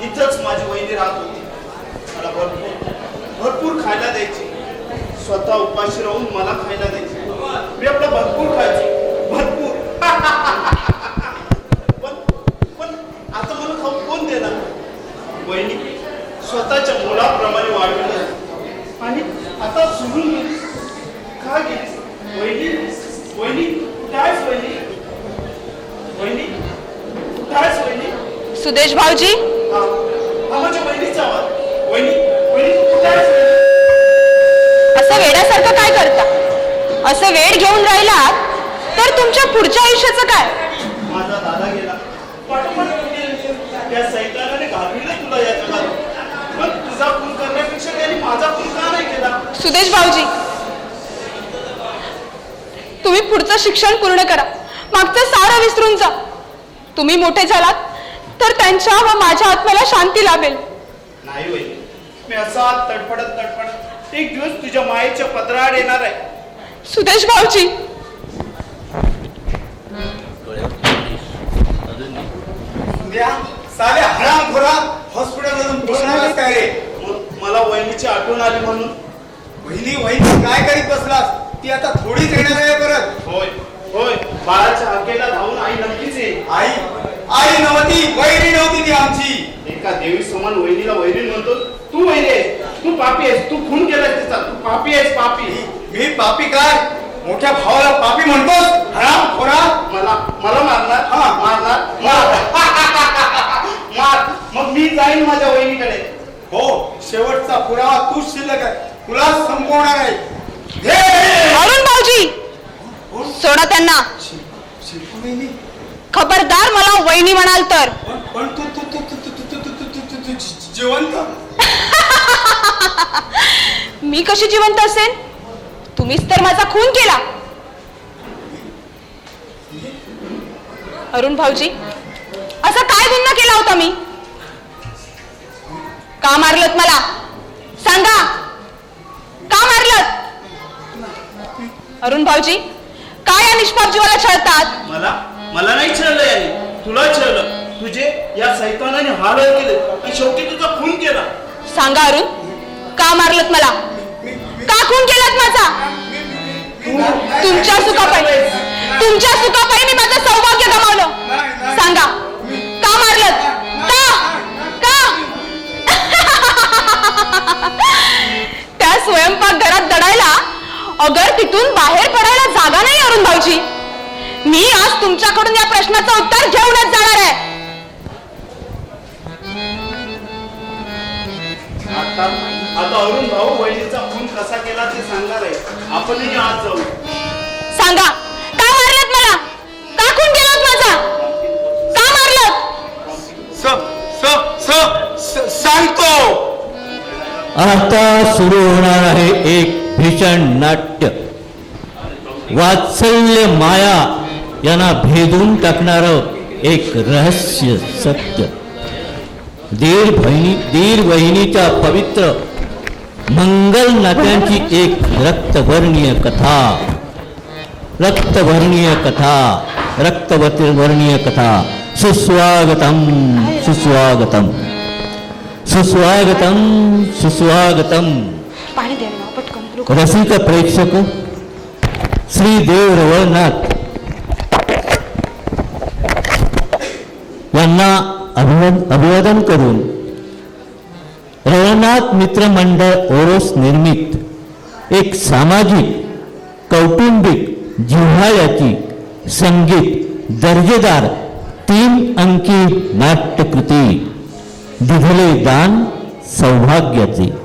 इथंच माझी वहिनी राहत होती. मला भरपूर खायला द्यायची. स्वतः उपाशी राहून मला खायला द्यायची. मी आपला भरपूर खायचो, भरपूर. पण आता मला खाऊ कोण देणार? वहिनी स्वतःच्या मुलाप्रमाणे वाढवलं आणि आता सोडून गेली. का गेली? वहिनी वहिनी कायच वहिनी? वहिनी कायच वहिनी? सुदेश भाऊजी, माझ्या बहिणीचा आवाज. वहिनी वहिनी कायच? असं वेड्यासारखं काय करता? असं वेड घेऊन राहिलात तर तुमच्या पुढच्या आयुष्याचं काय? माझा दादा गेला, पाठोपाठ त्या सैतानाने घालविलं तुला या जगात. पण तुझा खून करण्यापेक्षा त्यांनी माझा खून का नाही केला? सुदेश भाऊजी, तुम्ही पुढचं शिक्षण पूर्ण करा, मागचं सारं विसरून जा. तुम्ही मोठे झालात तर त्यांच्या व माझ्या आत्म्याला शांती लाभेल. नाही वहिनी, मी असा तडफडत एक दिवस तुझ्या मायेच्या पदराआड येणार आहे. सुदेश भाऊजी, साल्या हरामखोरा हॉस्पिटलमधून बसलास काय रे? मला वहिनीची आठवण आली म्हणून. वहिनी काय करीत बसलास? ती आता थोडीच येणार आहे परत. होय होय, बाळाच्या हाकेला धावून आई नक्कीच येईल. आई नव्हती, वहिनी नव्हती ती आमची. एका देवी समान वहिनीला वहिनी म्हणतो. तू वहिनी आहेस, तू पापी आहेस, तू खून केलास तिचा, तू पापी आहेस, पापी. मी पापी काय? मोठ्या भावाला पापी म्हणतोस? हरामखोरा. मला मारणार? मार. मग मी जाईन माझ्या वहिनीकडे. हो, शेवटचा पुरावा तूच शिल्लक आहे, तुला संपवणार आहे. अरुण भाऊजी, सोडा त्यांना. खबरदार मला वहिनी म्हणाल तर. पण तू जिवंत? मी कशी जिवंत असेन? तुम्हीच तर माझा खून केला. अरुण भाऊजी, असा काय गुन्हा केला होता मी? का मारलत मला? सांगा, का मारलत? अरुण भाऊजी, काय या निष्पाप जीवाला छळतात? मला नाही छळलं याने, तुला छळलं. तुझे या सैतानाने हाल केले आणि शेवटी तुझा खून केला. सांगा अरुण, का मारलत मला? का खून केलात माझा? तुमच्या सुखापायी मी माझं सौभाग्य गमावलं. सांगा, का मारलत? का? त्या स्वयंपाकघरात दडायला अगर तिथून बाहेर पडायला जागा नाही अरुण भाऊजी. मी आज तुमच्याकडून या प्रश्नाचं उत्तर घेऊनच जाणार आहे. आता अरुण भाऊ वहिनीचा खून कसा केला ते सांगणार आहे. आपणही आज जाऊ. सांगा, का मारलत मला? का खून केलात माझा? का मारलत? सांगतो. आता सुरू होणार आहे एक भीषण नाट्य. वात्सल्य माया यांना भेदून टाकणारं एक रहस्य सत्य. दीर वहिनीच्या पवित्र मंगल नात्यांची एक रक्तवर्णीय कथा. सुस्वागतम सुस्वागतम सुस्वागतम सुस्वागतम. पाणी द्या ना पटकन. रसिक प्रेक्षक, श्री देव रवळनाथ यांना अभिवादन करून रवळनाथ मित्र मंडळ ओरोस निर्मित एक सामाजिक कौटुंबिक जिव्हाळ्याची संगीत दर्जेदार 3 अंकी नाट्यकृती दिधले दान सौभाग्याचे.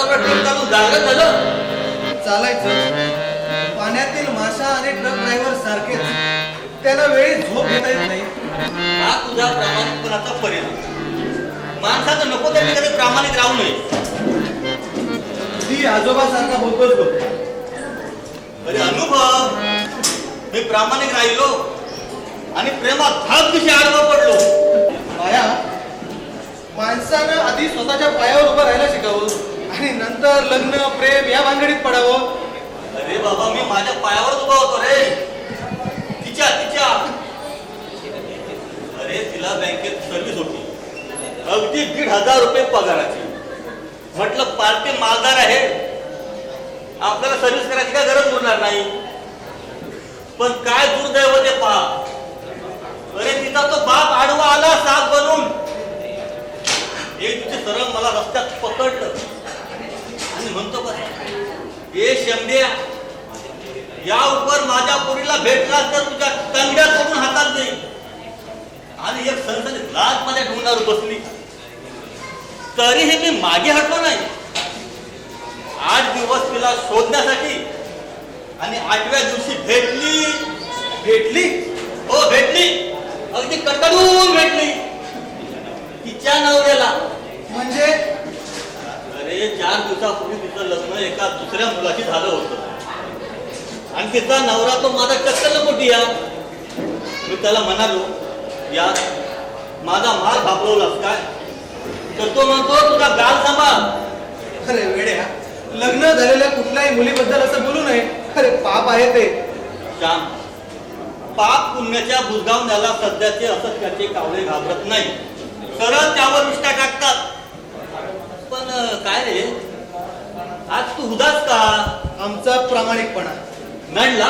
वातावरण ट्रक चालून जागरण झालं. चालायचं पाण्यातील मासा आणि ट्रक ड्रायव्हर सारखेच त्याला वेळी झोप घेता येत नाही. हा तुझा प्रामाणिकपणाचा परिणाम. माणसाचं नको त्या ठिकाणी प्रामाणिक राहू नये. ती आजोबासारखा बोलतोच बघ. अरे अनुभव, मी प्रामाणिक राहिलो आणि प्रेमात धाक दिशे आडवा पडलो. माया, माणसानं आधी स्वतःच्या पायावर उभं राहायला शिकावं आणि नंतर लग्न प्रेम या भानगडीत पडावं. अरे बाबा, मी माझ्या पायावर उभा होतो रे. तिच्या अरे तिला बँकेत सर्व्हिस होती, अगदी 1,500 रुपये पगाराची. म्हटलं पार्टी मालदार आहे, आपल्याला सर्व्हिस करायची काय गरज उरणार नाही. पण काय दुर्दैव ते पहा. अरे तिचा तो बाप आडवा आला साप बनून. एक दिवशी सरळ मला रस्त्यात पकडलं आणि म्हणतो का, ए शेंड्या, या उपर माझ्या पोरीला भेटला तर तुझ्या टंगड्या सोडून हातात देईल. आणि एक सणसणीत लाज माझ्या ढोंगावर बसली. तरीही मी मागे हटलो नाही. 8 दिवस तिला शोधण्यासाठी आणि 8व्या दिवशी भेटली. हो भेटली, अगदी कडकडून भेटली. तिच्या नवऱ्याला. म्हणजे अरे 4 दिवसापूर्वी तिचं लग्न एका दुसऱ्या मुलाशी झालं होतं आणि तिचा नवरा तो माझा टक्कल मोठी या. मी त्याला म्हणालो, या माझा माल भापरवलास काय? तर तो म्हणतो, तुझा गाल सांभाळ. अरे वेड्या, लग्न झालेल्या कुठल्याही मुलीबद्दल असं बोलू नये. अरे पाप आहे ते. श्याम, पाप पुण्याच्या बुजगावण्याला सध्याचे असत्याचे कावळे घाबरत नाही, सरळ त्यावर विष्ठा टाकतात. पण काय रे, आज तू उदास का? आमचा प्रामाणिकपणा. म्हणला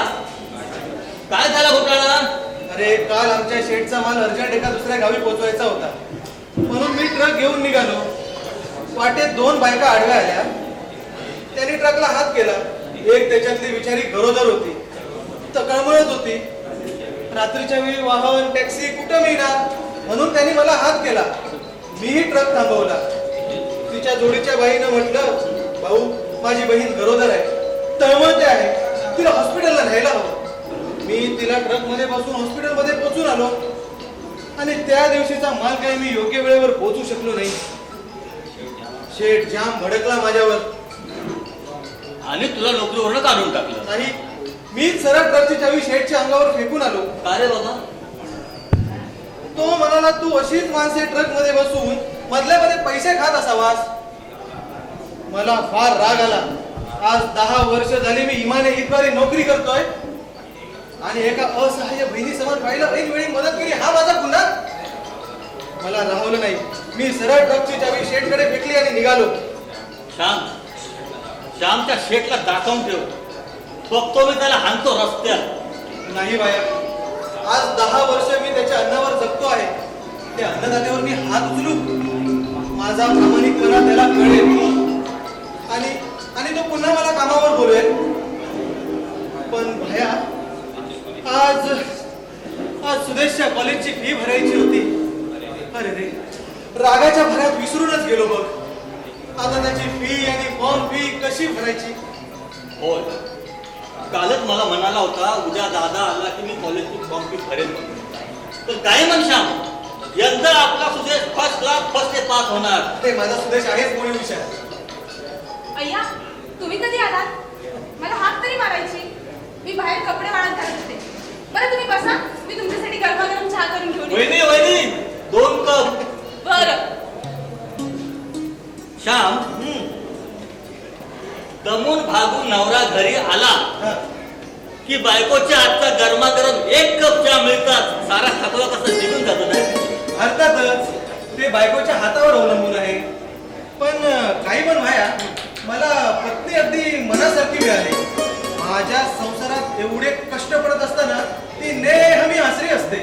काय झाला घोटाळा? अरे काल आमच्या शेठचा माल अर्जंट एका दुसऱ्या गावी पोहोचवायचा होता, म्हणून मी ट्रक घेऊन निघालो. वाटेत 2 बायका आडव्या आल्या. त्यांनी ट्रकला हात केला. एक त्याच्यातली बिचारी गरोदर होती, तळमळत होती. रात्रीच्या वेळी वाहन टॅक्सी कुठं मिळणार म्हणून त्यांनी मला हात केला. मीही ट्रक थांबवला. तिच्या जोडीच्या बाईनं म्हटलं, भाऊ माझी बहीण गरोदर आहे, तळमळते आहे, तिला हॉस्पिटलला न्यायला हवं. मी तिला ट्रक मध्ये बसून हॉस्पिटलमध्ये पोहोचून आलो आणि त्या दिवशीचा माल काही मी योग्य वेळेवर पोहोचू शकलो नाही. शेठ जाम भडकला माझ्यावर आणि तुला नोकरीवरनं काढून टाकलं. नाही, मी सरळ ट्रकची चावी शेठच्या अंगावर फेकून आलो. का रे बाबा? तो म्हणाला, तू अशीच माणसे ट्रक मध्ये बसून मधल्यामध्ये पैसे खात असावास. मला फार राग आला. आज 10 वर्ष झाली मी इमाने इतवारी नोकरी करतोय आणि एका असहाय्य बहिणी समान व्हायला ऐनवेळी मदत केली, हा माझा गुन्हा. मला राहवलं नाही. मी सरळ ट्रकची चावी शेठकडे फेकली आणि निघालो. श्यामच्या शेठला दाखवून ठेव. बघतो मी त्याला हाणतो रस्त्यात. नाही बाया, आज 10 वर्ष मी त्याच्या अन्नावर जगतो आहे. त्या अन्नदात्यावर मी हात उचलू? माझा प्रामाणिकपणा त्याला कळेल आणि तो पुन्हा मला कामावर बोलवेल. पण भया, आज सुदेशच्या कॉलेजची फी भरायची होती. अरे रे, रागाच्या भरात विसरूनच गेलो बघ. आता त्याची फी आणि फॉर्म फी कशी भरायची? होय, कालच मला म्हणाला होता, उद्या दादा आला की मी कॉलेजची फॉर्म फी भरेन. तर काय म्हण श्याम, यंदा आपला Sudesh first class first pass होणार. ते माझा सुदेश आहेच कोणी विचार. अय्या, तुम्ही कधी आलात? मला हात तरी मारायची. मी बाहेर कपडे वाळत घालत होते. बरं तुम्ही बसा, मी तुमच्यासाठी गरमागरम चहा करून घेऊन येते. वहिनी 2 कप. बरं. श्याम, दमून भागून नवरा घरी आला की बायकोच्या हातचा गरमागरम 1 कप चहा मिळतात. सारा थकवा कसा निघून जातो नाही? अर्थातच ते बायकोच्या हातावर अवलंबून आहे. पण काही पण व्हाया, मला पत्नी अगदी मनासारखी मिळाली. माझ्या संसारात एवढे कष्ट पडत असताना ती नेहमी हसरी असते.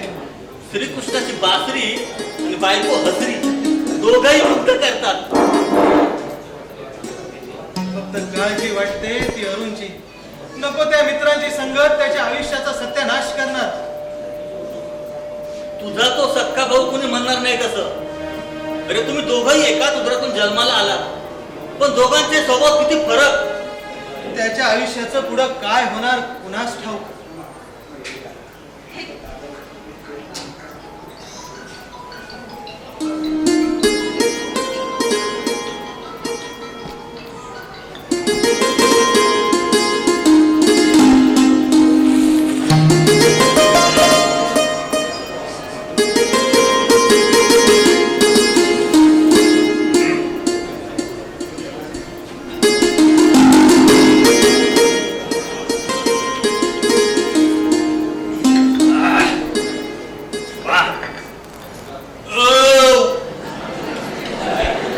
श्रीकृष्णाची बासरी आणि बायको हसरी दोघंही मुक्त करतात. फक्त काळजी वाटते ती अरुणची. नको त्या मित्रांची संगत त्याच्या आयुष्याचा सत्यानाश करणार. तुझा तो सख्खा भाऊ कुणी म्हणणार नाही तसं. अरे तुम्ही दोघंही एकाच उदरातून जन्माला आलात. पण दोघांचे स्वभाव किती फरक. त्याच्या आयुष्याचं पुढं काय होणार कुणास ठाऊक.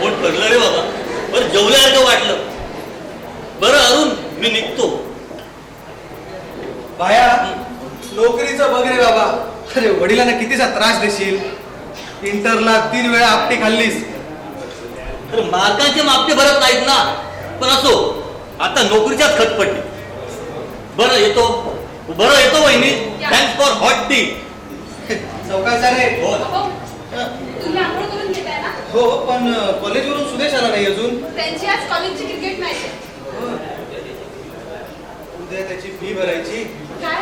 पोट भरलं रे बाबा. बरं जेवल्यासारखं वाटलं. बरं अरुण, मी निघतो. बाया नोकरीचं बघ रे बाबा. अरे वडिलांना कितीचा त्रास देशील. इंटरला 3 वेळा आपटी खाल्लीस. तर मार्कांचे मापटे भरत नाहीत ना. पण असो, आता नोकरीच्याच खत पडली. बरं येतो वहिनी. Thanks for hot tea. चौकाचा रे. हो. तुम्ही आंघोळ करून घेताय ना? हो पण कॉलेजवरून सुदेश आला नाही अजून. त्यांची आज कॉलेजची क्रिकेट मॅच आहे. उद्या त्याची फी भरायची. काय?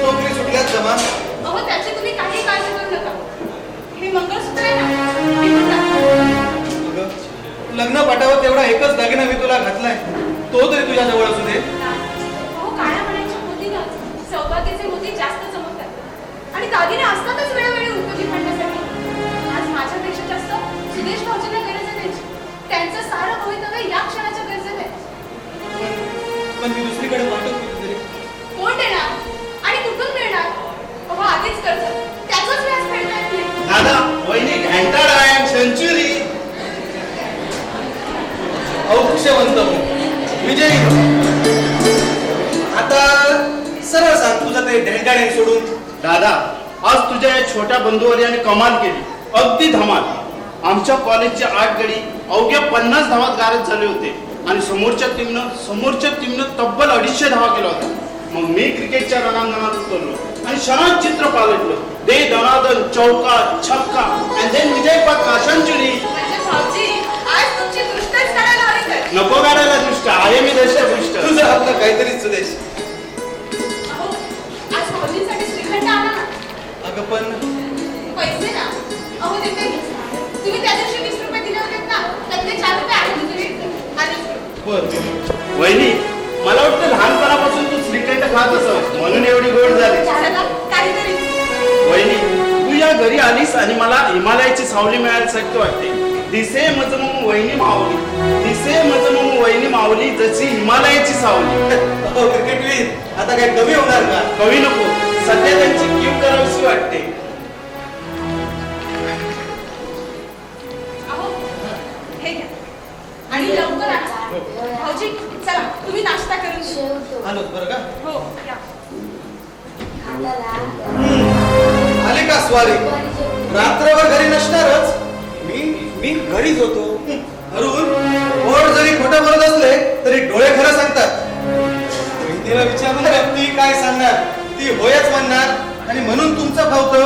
नोकरी सुटल्यात जमा. अहो त्याची तुम्ही काही काळजी करू नका. हे मंगळसूत्र आहे ना, मी पण टाकतो. लग्न पटावं तेवढा एकच दागिना मी तुला घातलाय. तो तरी तुझ्या जवळ असू दे. अहो काळ्या मण्याच्या मोतीनं सौभाग्याचे मोती जास्त चमकतात. आणि दागिने असतातच वेळोवेळी उपयोगी पडण्यासाठी. आज माझ्यापेक्षा जास्त सुदेश भाऊजींना गरज आहे त्यांची. त्यांचं सारं भवितव्य या क्षणाच्या गरजेत आहे. पण मी दुसरीकडे पाठवतो कुठेतरी. कोण देणार आणि कुठून मिळणार? अहो आधीच कर्ज, त्याचंच व्याज फेडता येत नाही. दादा वहिनी घंटा डायन सेंचुरी. औक्षवंत विजयी. आता सरळ सांग तुझं ते ढेंटाणे सोडून. दादा आज तुझ्या या छोट्या बंधूवर याने कमाल केली. अगदी धमाल. आमच्या कॉलेजच्या 8 गडी अवघ्या 50 धावात गारद झाले होते आणि समोरच्या टीमनं तब्बल 250 धावा केला होता. मग मी क्रिकेटच्या रणांगणात उतरलो आणि क्षणात चित्र पालटलं. दे दनादन चौका छक्का आणि देन विजय पथ सेंचुरी. म्हणजे भाऊजी आज तुमची दृष्टच काढायला हवी तर. नको काढायला दृष्ट आहे मी दृष्ट. तुझं आपलं काहीतरी सुदेश. अहो आज भाऊजींसाठी श्रीखंड आणा ना. अगं पण पैसे ना. अहो देते मी. तुम्ही त्या दिवशी 20 रुपये दिले होते ना, त्यातले 4 रुपये आहे तुझे. बर वहिनी मला वाटतं लहानपणापासून तू श्रीखंड खात असं म्हणून एवढी गोड झाली. काहीतरी. वहिनी तू या घरी आलीस आणि मला हिमालयाची सावली मिळाल्यासारखी वाटते. दिसे मज मग वहिनी मावली. दिसे मज मग वहिनी मावली जशी हिमालयाची सावली. क्रिकेटवीर आता काय कमी होणार का? कवी नको, सध्या त्यांची कीव करावीशी वाटते. अहो हे घ्या आणि लवकर आणा. भाऊजी चला तुम्ही नाश्ता करून घ्या. आलोच बरं का? हो या. आले का स्वारी? रात्रभर घरी नसणारच. मी घरीच होतो. अरुण ओढ जरी खोटं बोलत असले तरी डोळे खरं सांगतात. तिला विचारणार ती काय सांगणार? ती होयच म्हणणार आणि म्हणून तुमचं फावतं.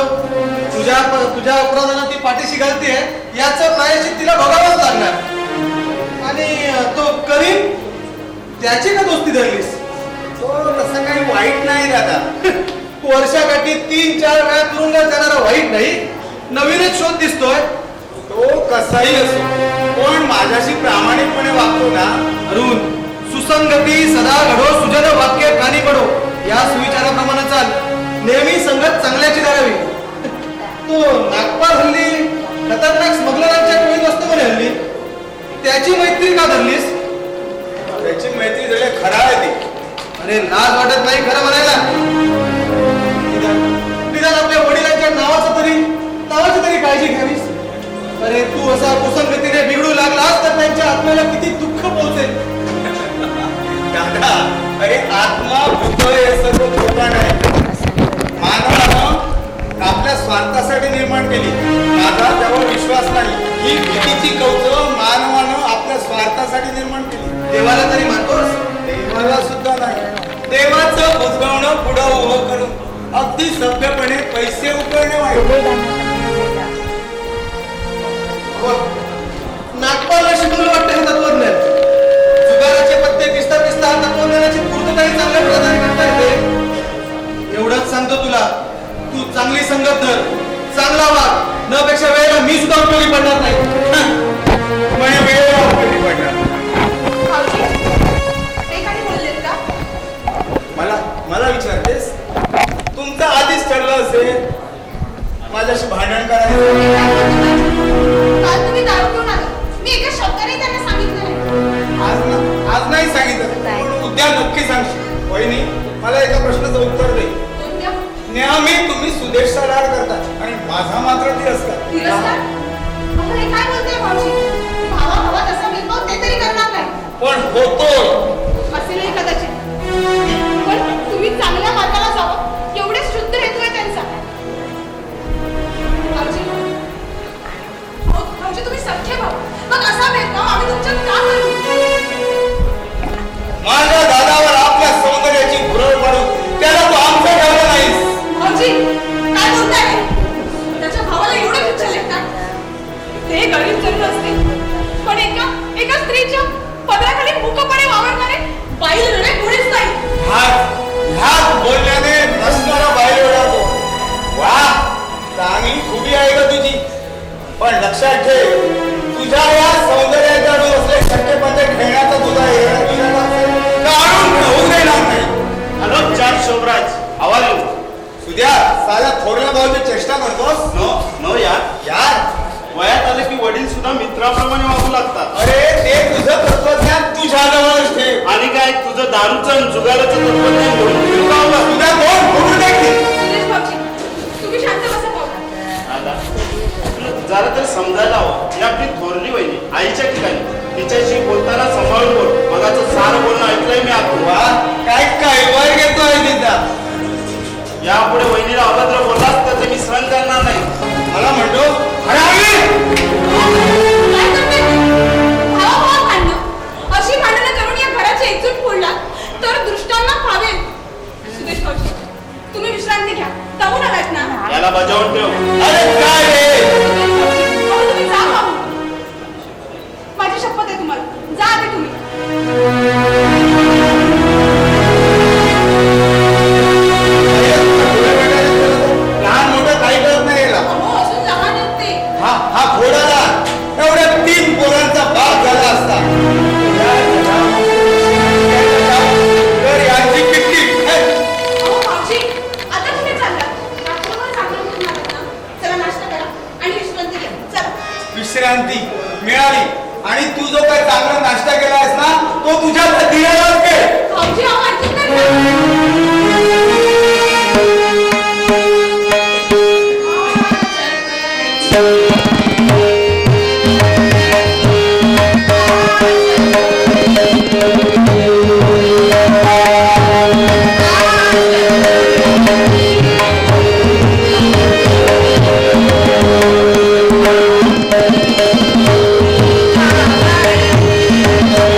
तुझ्या अपराधानं ती पाठीशी घालतीये याचं प्रायश्चित तिला भोगावंच लागणार. आणि तो करीम त्याची का दोस्ती धरलीस? तो तसं काही वाईट नाही दादा. वर्षाकाठी 3-4 वेळा तुरुंगात जाणारा वाईट नाही, नवीनच शोध दिसतोय. तो कसाही असो पण माझ्याशी प्रामाणिकपणे वागतो ना. अरुण सुसंगती सदा घडो सुजन वाक्य कानी पडो या सुविचाराप्रमाणे चाल. नेहमी संगत चांगल्याची धरावी. तो नागपाल हल्ली खतरनाक स्मगलरांच्या टोळीत असतो म्हणे हल्ली. त्याची मैत्री का धरलीस? त्याची मैत्री झाली खरा आहे ती. अरे लाज वाटत नाही खरं म्हणायला. निदान आपल्या वडिलांच्या नावाची तरी काळजी घ्यावीस. अरे तू असा कुसंगतीने बिघडू लागलास तर त्यांच्या आत्म्याला किती दुःख पोहोचेल. दादा अरे आत्मा भूतोय हे सर्व खोटा नाही. मानवानं आपल्या स्वार्थासाठी निर्माण केली. माझा त्यावर विश्वास नाही. ही भीतीची कवच मानवानं आपल्या स्वार्थासाठी निर्माण केली. देवाला तरी मानतोस? देवाला सुद्धा नाही. देवाचं बुजगावणं पुढं उभं करून अगदी सभ्यपणे पैसे उकळणे वाईट. नागपालला शिकवलं वाटतं चांगला वाग, न पेक्षा वेळेला मी सुद्धा उपयोगी पडणार नाही. म्हणे वेळेला उपयोगी पडणार. भाऊजी, ते काही बोललेत का? मला विचारतेस? तुमचं आधीच ठरलं असेल माझ्याशी भांडण करायचं. काल तुम्ही दारू घेऊन आला, मी एका शब्दाने त्यांना सांगितलं नाही. आज नाही सांगितलं, पण उद्या नक्की सांगशील. वहिनी, मला एका प्रश्नाचं उत्तर दे. कोणत्या? नेहमी तुम्ही सुदेशचा लाड करता आणि माझा मात्र तिरस्कार. तिरस्कार? अहो, हे काय बोलताय भाऊजी? भावाभावात असा भेदभाव ते तरी करणार नाही. पण होतो. असेलही कदाचित. पण तुम्ही चांगल्या मार्गाला जावं एवढेच शुद्ध हेतू आहे त्यांचा. भाऊजी, भाऊजी तुम्ही सख्खे भाऊ, मग असा भेदभाव आम्ही तुमच्यात का करू? माझ्या दादावर आपल्या सौंदर्याची भुरळ पडून त्याला तू आमचं ठेवलं नाहीस. भाऊजी, काय बोलताय? त्याच्या भावाला एवढं तुच्छ लेखतात? ते गरीब जरूर असतील, पण एका स्त्रीच्या पदराखाली मुकपणे वावरणारे बाईल रडे कोणीच नाही. ह्याच बोलण्याने नसणारा बाहेर उडातो. वा, चांगली खुबी आहे का तुझी. पण लक्षात ठेव, तुझ्या या सौंदर्याच्या डोसले शक्यपणे खेळण्याचा तुझा इरादा असेल, काढून होऊ देणार नाही. हॅलो चार शोभराज, आवाज येऊ. सुद्या साल्या थोरल्या भाऊची चेष्टा करतोस. नो यार, यार, वयात आले की वडील सुद्धा मित्राप्रमाणे वागू लागतात. अरे ते तुझं तत्वज्ञान तुझ्या जवळच ठेव. आणि काय तुझं दारूचं आणि जुगाराचं तत्त्वज्ञान घेऊन फिरकावलं. तुझ्या दोन फोडून देखील. सुरेश भाऊजी, तुम्ही शांत बसा भाऊ. आता तुला जरा तरी समजायला हवं. ही आपली थोरली वहिनी आईच्या ठिकाणी, तिच्याशी बोलताना सांभाळून बोल. मगाचं सारं बोलणं ऐकलंय मी आता. वा, काय वर घेतोय तिचा. यापुढे वहिनीला अभद्र बोललास तर ते मी सहन करणार नाही. मला म्हणतो हरामी. काय करताय तुम्ही? भावाभावात भांडणं, अशी भांडणं करून या घराची एकजूट फोडला तर दृष्टांना फावेल. सुरेश भाऊजी, तुम्ही विश्रांती घ्या. दमून आलात ना? याला बजावून ठेव. अरे काय रे. अहो, तुम्ही जा भाऊ. माझी शपथ आहे तुम्हाला. जा आधी तुम्ही. लहान मोठं काही करत नाही याला. अहो, अजून लहान आहेत ते. हा घोडाला एवढ्या 3 पोरांचा बाप झाला असता तर यांची किटली. अहो, भाऊजी, आता कुठे चाललात? रात्रभर जागरण करून आलात ना? चला नाश्ता करा आणि विश्रांती घ्या. चला. विश्रांती मिळाली आणि तू जो काही चांगला नाश्ता केलायस ना तो तुझ्या दिलेलाच घे. भाऊजी, अहो, ऐकून तर घ्या. अरे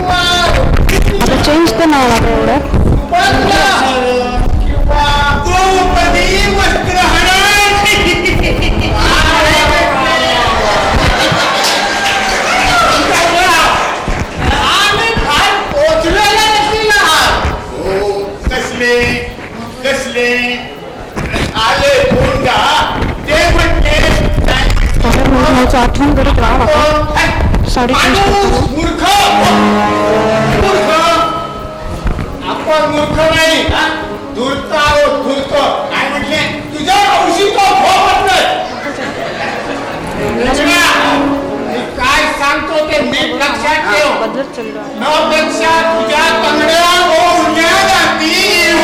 आता चेंज तर नाही लागलं एवढं. तर माझं आठवण करत राहा बाबा. साडी चेंज करतो. मूर्ख मूर्ख आपण मूर्ख नाही धूर्त आहोत धूर्त काय म्हटले तुझ्या औषधी तो भोगत नाही काय सांगतो ते नीट लक्षात ठेव बदलत चाललो आहे. नपेक्षा तुझ्या तंगड्या ओढल्या जातील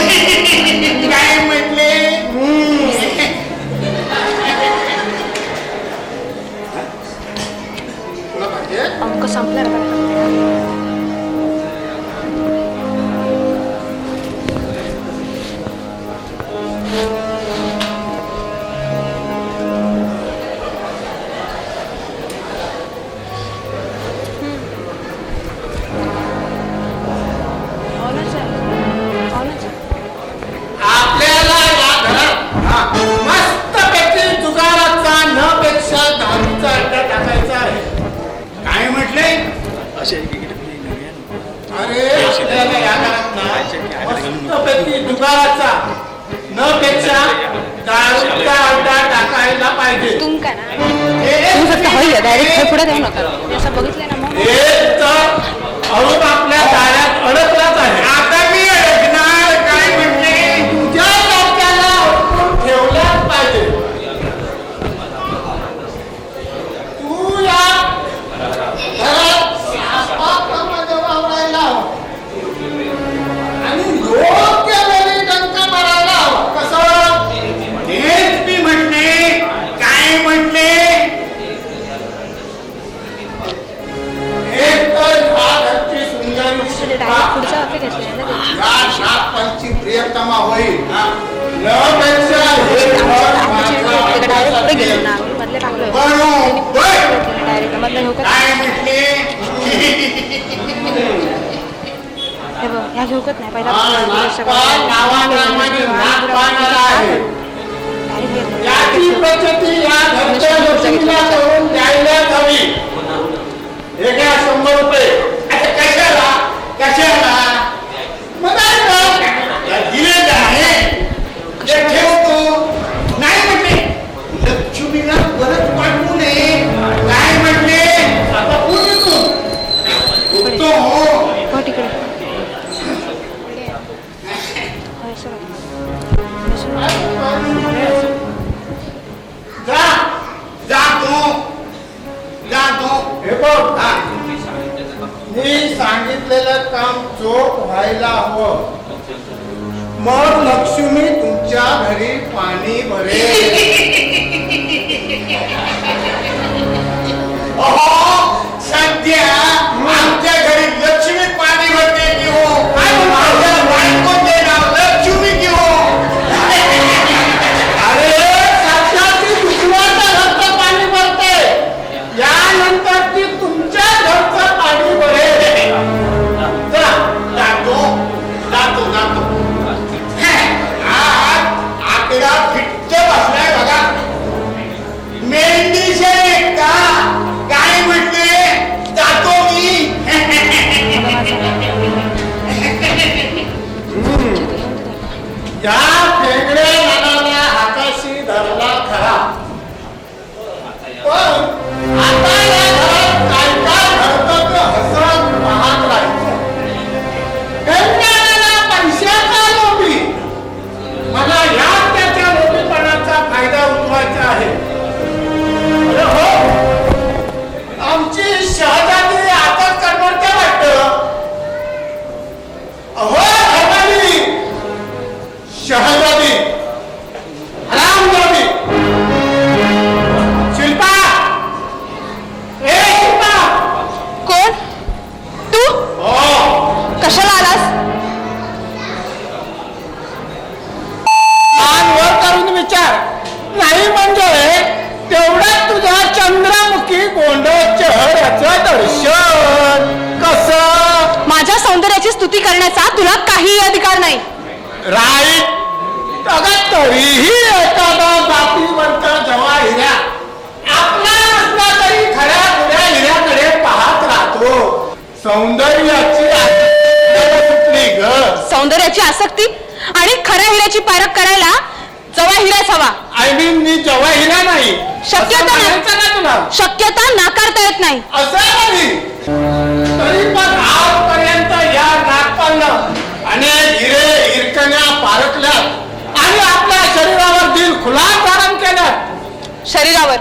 काय म्हटले तुला पाहिजे अंक संपला रे बाळा. आपल्याला या घरात मस्तपैकी जुगाराचा न पेक्षा दारूचा अड्डा टाकायचा आहे काय म्हटले अरे आपल्याला या घरात ना मस्तपैकी जुगाराचा न पेक्षा दारूचा अड्डा टाकायला पाहिजे तुम काय ना तुम्ही फक्त हवी डायरेक्ट पुढे देऊ नका. मी असं बघितलंय ना मग एक तर अरुण आपल्या दारात अडकलाच आहे आता मी अडकणार काय म्हटले तुझ्या डोक्याला ठेवल्याच पाहिजे तू या घरात सापाप्रमाणे वावरायला हवं. आणि योग्य वेळी डंका मारायला हवा कसं हेच मी म्हटले काय म्हटले एक तर ह्या घरची सुंदर डायरेक्ट पुढचा वाक्य घेतलंय ना ते. या शापांची प्रियतमा होईल न पेक्षा हे घर डायरेक्ट माझं पुढे गेलो ना आम्ही मधले टाकलोय. बरोबर. डायरेक्ट मधलं घेऊ का काय म्हटले हे बघ ह्या घेऊकत नाही पहिला नागपाल नावाप्रमाणे नागपानाला आहे याची प्रचिती या घरच्या लक्ष्मीला करून द्यायलाच हवी हे घ्या 100 रुपये आता कशाला कशाला मग काय कर? दिले आहे ते ठेवतो नाही म्हटले लक्ष्मीला परत पाठवू नये काय म्हटले आता पुढे तू हो तिकडे होय, सर. जा जा तू हे बघ मी सांगितलेलं काम चोख व्हायला हवं मग लक्ष्मी तुमच्या घरी पाणी भरेल सध्या आमच्या घरी लक्ष्मी पाणी भरते की हो माझ्या बायकोचे नाव लक्ष्मी की हो अरे सध्याची दुसऱ्याच्या घरचं पाणी भरते यानंतर ती तुमच्या घरचं पाणी भरेल जातो आज आकडा फिट्ट बसलाय बघा मेंढी का काय म्हटले जातो या फेंगड्या नानाला हाताशी धरला खरा, पण आता या घरात काय काय घडतं ते हसत पाहत राहायचं. फेंगड्याला पैशाचा लोभी, मला या त्याच्या लोभीपणाचा फायदा उठवायचा आहे. अरे हो, आमची शहजादी आता करवरते वाटतं. अहो हरामी, शहजादी, हरामजादी. शिल्पा, ए शिल्पा. कोण तू? हो, कशाला आलास? मान वर करून विचार. नाही म्हणजे तेवढ्यात तुझ्या चंद्रमुखी गोंडळ चेहऱ्याचं दर्शन कसं? माझ्या सौंदर्याची स्तुती करण्याचा तुला काहीही अधिकार नाही. राईट. अगं तरीही एखादा जातीवरचा जवाहिऱ्या आपला असला तरी खऱ्या खुऱ्या हिऱ्याकडे पाहत राहतो. सौंदर्याची आसक्ती सुटली ग. सौंदर्याची आसक्ती आणि खऱ्या हिऱ्याची पारख करायला जवाहिराच हवा. आय मीन मी जवाहिरा नाही. शक्यता असं म्हणायचं ना तुला? शक्यता नाकारता येत नाही. असं नाही. तरी पण आजपर्यंत या नागपालनं अनेक हिरे हिरकण्या पारखल्यात आणि आपल्या शरीरावर दिल खुलास धारण केलं. शरीरावर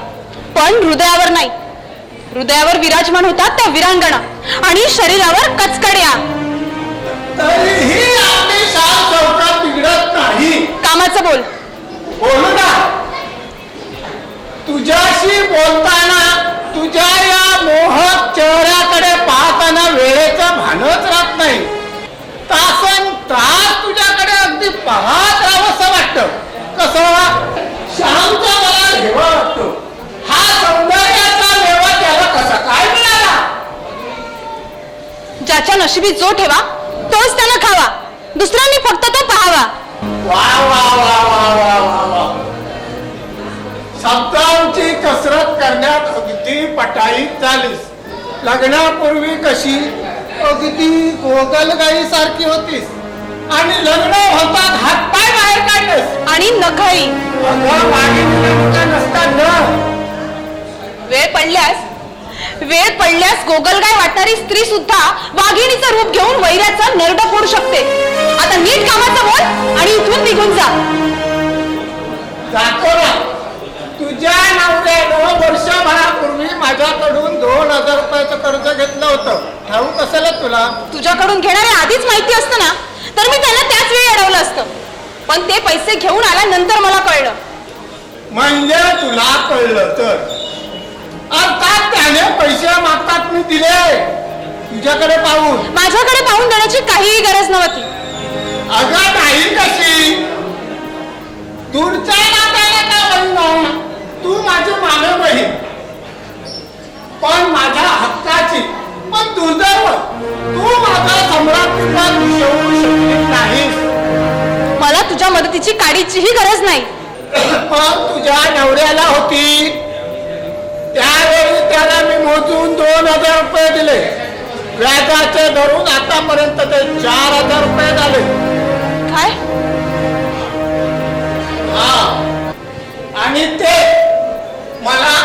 पण हृदयावर नाही. हृदयावर विराजमान होतात त्या विरांगणा आणि शरीरावर कचकड्या. तरीही आपली शान चौकात बिघडत नाही. कामाचं बोल. बोलू ना. तुझ्याशी बोलताना तुझ्या या मोहक चेहऱ्याकडे पाहताना वेळेचं भानच राहत नाही. तासन तास तुझ्याकडे अगदी पाहत राहावंसं वाटतं. कसं श्यामचा मला हेवा वाटतो. हा सौंदर्याचा मेवा त्याला कसा काय मिळाला? ज्याच्या नशिबी जो ठेवा तोच त्यानं खावा. दुसऱ्यांनी फक्त तो पाहावा. वा वा वा वा वा वा वा. शब्दांची कसरत करण्यात अगदी पटाईत झालीस. लग्नापूर्वी कशी अगदी गोगलगाई सारखी होतीस आणि लग्न होतात हातपाय बाहेर काढलेस आणि नखही. अगं वागिणीला नसतात न. वेळ पडल्यास गोगलगाय वाटणारी स्त्री सुद्धा वाघिणीचं रूप घेऊन वैऱ्याचा नरड फोडू शकते. आता नीट कामाचं बोल आणि इथून निघून जा. जातो ना. तुझ्या नवऱ्यानं वर्षभरापूर्वी माझ्याकडून 2000 रुपयाचं कर्ज घेतलं होतं. ठाऊक असेल तुला? तुझ्याकडून घेणारे आधीच माहिती असतं ना तर मी त्यांना त्याच वेळी अडवलं असतं. पण ते पैसे घेऊन आल्यानंतर मला कळलं. म्हणजे तुला कळलं तर? अर्थात त्याने पैसे मागतात मी दिले तुझ्याकडे पाहून. माझ्याकडे पाहून देण्याची काहीही गरज नव्हती. अगं नाही कशी. दूरच्या नात्याने का म्हणणं, तू माझी मानव बहीण पण माझ्या हक्काची. पण दुर्दैव तू माझा सम्राट होऊ शकली नाहीस. मला तुझ्या मदतीची काडीचीही गरज नाही. पण तुझ्या नवऱ्याला होती. त्यावेळी त्याला मी मोजून 2000 रुपये दिले. व्याजाचे धरून आतापर्यंत ते 4000 रुपये झाले. काय? हा. आणि ते मला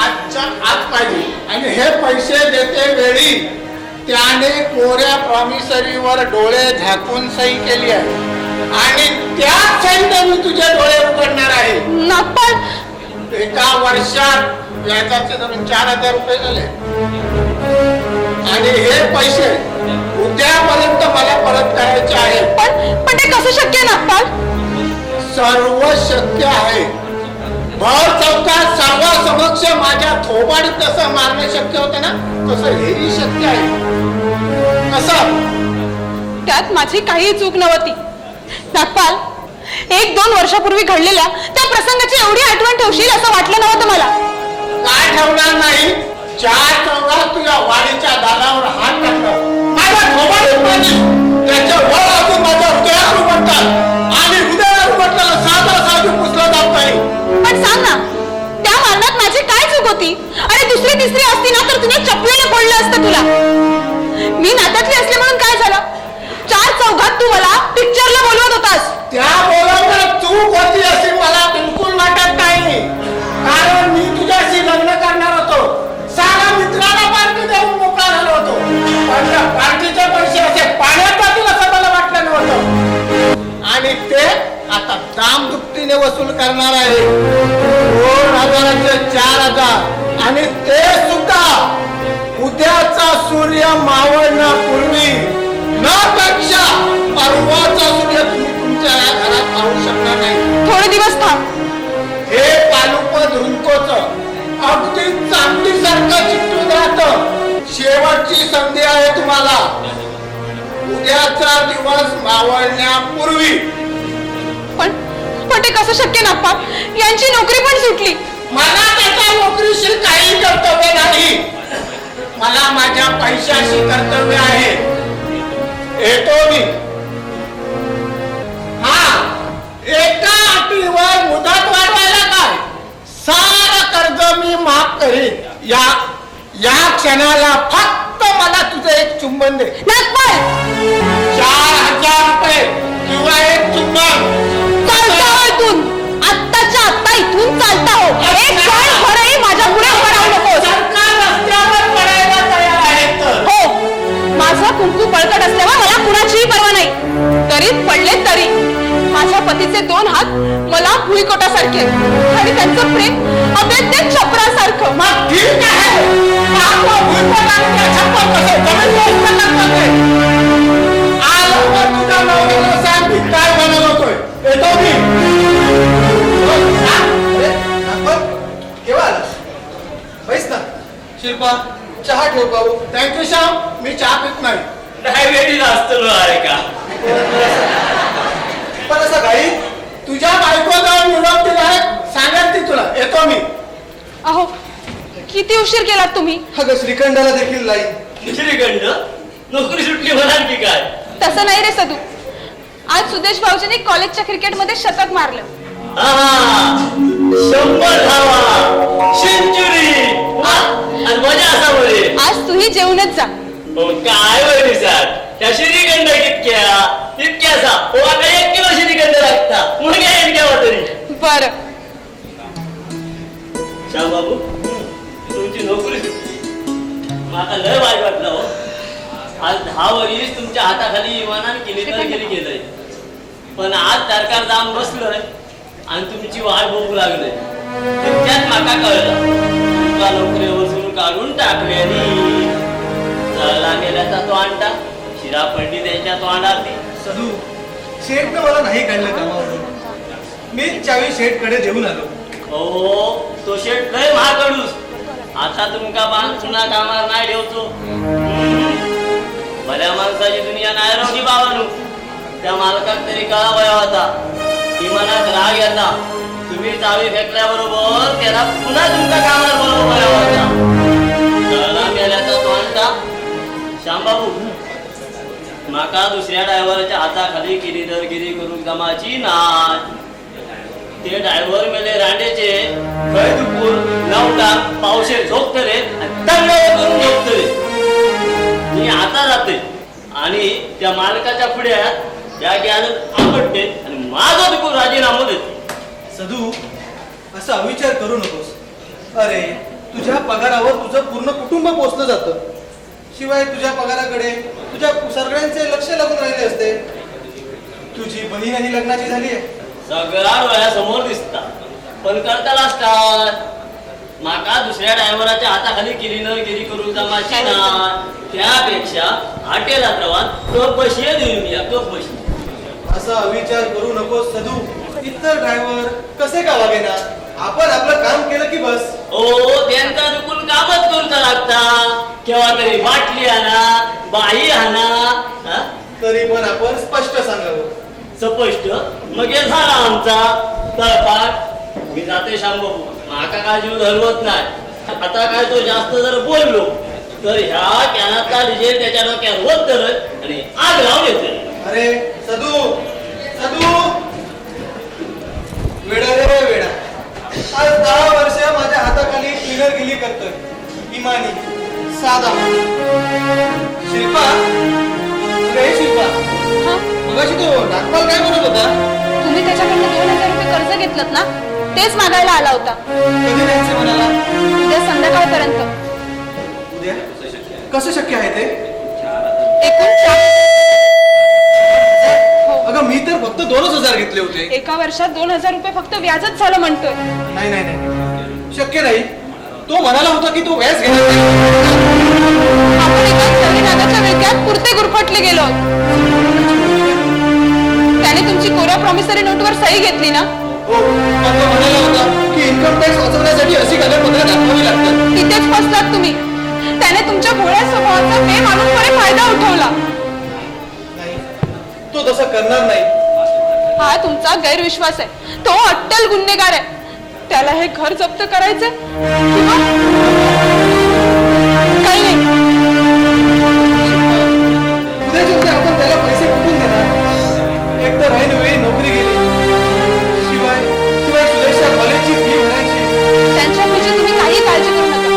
आजच्या आज पाहिजे. आणि हे पैसे देते वेळी त्याने कोऱ्या प्रॉमिसरीवर डोळे झाकून सही केली आहे आणि त्याच सहीने मी तुझे डोळे उघडणार आहे. नागपाल, एका वर्षात व्याजाचे धरून 4000 रुपये झाले आणि हे पैसे उद्यापर्यंत मला परत करायचे आहे. पण ते कसं शक्य आहे नागपाल? सर्व शक्य आहे. भर चौकात सर्वांसमक्ष माझ्या थोबाडीत कसं मारणं शक्य होतं ना तसं हेही शक्य आहे. कसं? त्यात माझी काही चूक नव्हती. नागपाल, 1-2 वर्षापूर्वी घडलेल्या त्या प्रसंगाची एवढी आठवण ठेवशील असं वाटलं नव्हतं मला. काय ठेवणार नाही? 4 चौघात तुझ्या वाडीच्या दारावर हात टाकला. माझ्या थोबाडीत माझी त्याच्या वर अजून माझ्या हृदयावर उमटतात आणि हृदयावर उमटलेलं साधं पुसलं जात नाही. पण सांग ना, त्या मारणात माझी काय चूक होती? आणि दुसरी तिसरी असती ना तर तुला चपलीने फोडलं असतं तुला. मी नात्यातली असले म्हणून काय झालं? 4 चौघात तू मला पिक्चरला बोलवत होतास. त्या आपल्या पार्टीचे पैसे असे पाण्यात जातील असं मला वाटलं नव्हतं. आणि ते आता दाम दुपटीने वसूल करणार आहे. 2,000चे 4,000 आणि ते सुद्धा उद्याचा सूर्य मावळण्यापूर्वी, न पेक्षा परवाचा सूर्य तुम्ही तुमच्या या घरात पाहू शकणार नाही. थोडे दिवस थांब. हे पालुपद रुंकोच अगदी चांदीसारखं चिकटून राहतं. शेवटची संधी आहे तुम्हाला. उद्याचा दिवस मावळण्यापूर्वी. पण ते कसं शक्य नाप्पा? यांची नोकरी पण सुटली. मला त्याच्या नोकरीशी काही कर्तव्य नाही. मला माझ्या पैशाशी कर्तव्य आहे. येतो मी. हा, एका अटीवर मुदत वाढवायला काय? सारा कर्ज मी माफ करीन. या क्षणाला फक्त मला तुझं एक चुंबन दे. नागपाल 4,000 रुपये किंवा एक चुंबन. चालता हो इथून. आत्ताच्या आत्ता इथून चालता हो. एक क्षण खरंही माझ्या पुढे उभं राहू नकोस. सरकार रस्त्यावर पडायला तयार आहे तर. हो, माझं कुंकू बळकट असल्यावर मला कुणाचीही पर्वा नाही. तरी पडले तरी माझ्या पतीचे 2 हात मला भुईकोटासारखे आणि त्यांचं प्रेम अभेद्य छपरासारखं. मग ठीक आहे. आपलं भुईकोट आणि त्या छप्पर कसं जमीन व्यवस्था करते. आलं तर तुझा नवऱ्याला सांग मी काय बनवत होतोय. येतो मी. अरे नागपाल, केव्हा आलास? बैस ना. शिल्पा, चहा ठेव पाहू. थँक्यू श्याम. मी चहा पित नाही. डायबिटीज असतो आहे का? पण असं घाई? तुझ्या बायको जाऊन निरोप दिलाय. सांगेल ती तुला. येतो मी. अहो, किती उशीर केलात तुम्ही? अगं श्रीखंडाला देखील लाईन. श्रीखंड नोकरी सुटली म्हणाल की काय? तसं नाही रे सदू. आज सुदेश भाऊजींनी कॉलेजच्या क्रिकेटमध्ये शतक मारलं. 100 धावा, सेंचुरी आणि मजा असा बरे. आज तूही जेवणच जा. काय वय सर, त्या श्रीखंड इतक्याचा आता 1 किलो श्रीखंड लागता म्हणून काय इतक्या तरी. बरं, श्याम बाबू, तुमची नोकरी सुटली. मला लय वाईट वाटलं हो. आज 10 वर्ष तुमच्या हाताखाली इमानाने केली गेलंय. पण आज सरकार दाम बसलंय आणि तुमची वाट बघू लागलंय. तितक्यात माका कळलं तुमचा नोकरी वसून काढून टाकल्यानी जळला गेल्याचा तो अंडा शिरा पडली त्याच्या तोंडात. सदू, शेठनं मला नाही काढलं कामावरून. मी चावी शेठकडे देऊन आलो. हो, तो शेट लय महागडूस. आता तुमका बांध पुन्हा कामावर नाही ठेवतो. भल्या माणसाची दुनिया नाही राहली बाबांनो. त्या मालकात तरी कळावया होता. ती मनात राग येता. तुम्ही चावी फेकल्याबरोबर त्याला पुन्हा तुमच्या कामावर बरोबर होता. जळला गेल्याचा तो अंडा. श्यामबाबू, माका दुसऱ्या ड्रायव्हरच्या हाताखाली गिरी करून जमाची नाच. ते ड्रायव्हर मेले रांडेचे खय दुपूर नवटा पावशे झोपतले आणि दंड करून झोपतले. मी आता जाते आणि त्या मालकाच्या पुढे त्या ज्ञानात आपटते आणि माझा दुपूर राजीनामा देते. सदू, असा अविचार करू नकोस. अरे, तुझ्या पगारावर तुझं पूर्ण कुटुंब पोचलं जातं. शिवाय तुझ्या पगाराकडे तुझ्या सगळ्यांचे लक्ष लागून राहिले असते. तुझी बहीणही लग्नाची झाली आहे. सगळा डोळ्यासमोर दिसता पण करताला असतात. माका दुसऱ्या ड्रायव्हराच्या हाताखाली गिरी करून जमाची ना. त्यापेक्षा हॉटेलात रवान कप बशी देऊन या कप बशी. असा अविचार करू नकोस सदू. इतर ड्रायव्हर कसे का वागेना? आपण आपलं काम केलं की बस. ओ, त्यांचा दुखून कामच करूचा लागता. केव्हा तरी बाटली आणा, बाई आणा. तरी पण आपण स्पष्ट सांगावं. स्पष्ट मग हे झाला आमचा तळपाट. मी जाते शांबाबू. माका काय जीव धरवत नाही. आता काय तो जास्त जर बोललो तर ह्या कॅनातला डिझेल त्याच्या डोक्यात होत धरत आणि आग लावून येते. अरे सदू, सदू, वेडा रे वेडा. आज 10 वर्ष माझ्या हाताखाली क्लीनर करतोय. इमानी, साधा. शिल्पा, रे शिल्पा, हा? मगाशी तो नागपाल काय म्हणत होता? तुम्ही त्याच्याकडनं 2,000 रुपये कर्ज घेतलं ना, तेच मागायला आला होता. कधी द्यायचे म्हणाला? उद्या संध्याकाळपर्यंत. उद्या? कसं शक्य आहे ते? एकूण 4 हो. अगं मी तर फक्त 2,000 घेतले होते. एका वर्षात 2,000 रुपये फक्त व्याजच झालं म्हणतोय. नाही नाही नाही शक्य नाही. तो म्हणाला होता की तो व्याज घेणार नाही. आपण एका संविधानाच्या विळख्यात पुरते गुरफटले गेलो. त्याने तुमची कोऱ्या प्रॉमिसरी नोटवर सही घेतली ना? हो पण तो म्हणाला होता की इन्कम टॅक्स वाचवण्यासाठी अशी कागदपत्र दाखवावी लागतात. तिथेच फसलात तुम्ही. त्याने तुमच्या भोळ्या स्वभावाचा पे मानून पुढे फायदा उठवला. नाही तो तसं करणार नाही. हा तुमचा गैरविश्वास आहे. तो अट्टल गुन्हेगार आहे. त्याला हे घर जप्त करायचंय किंवा काही नाही. उद्याच्या उद्या आपण त्याला पैसे कुठून देणार? एक तर ऐन वेळी नोकरी गेली. शिवाय शिवाय सुरेशच्या कॉलेजची फी भरायची. त्यांच्या पुढची तुम्ही काही काळजी करू नका.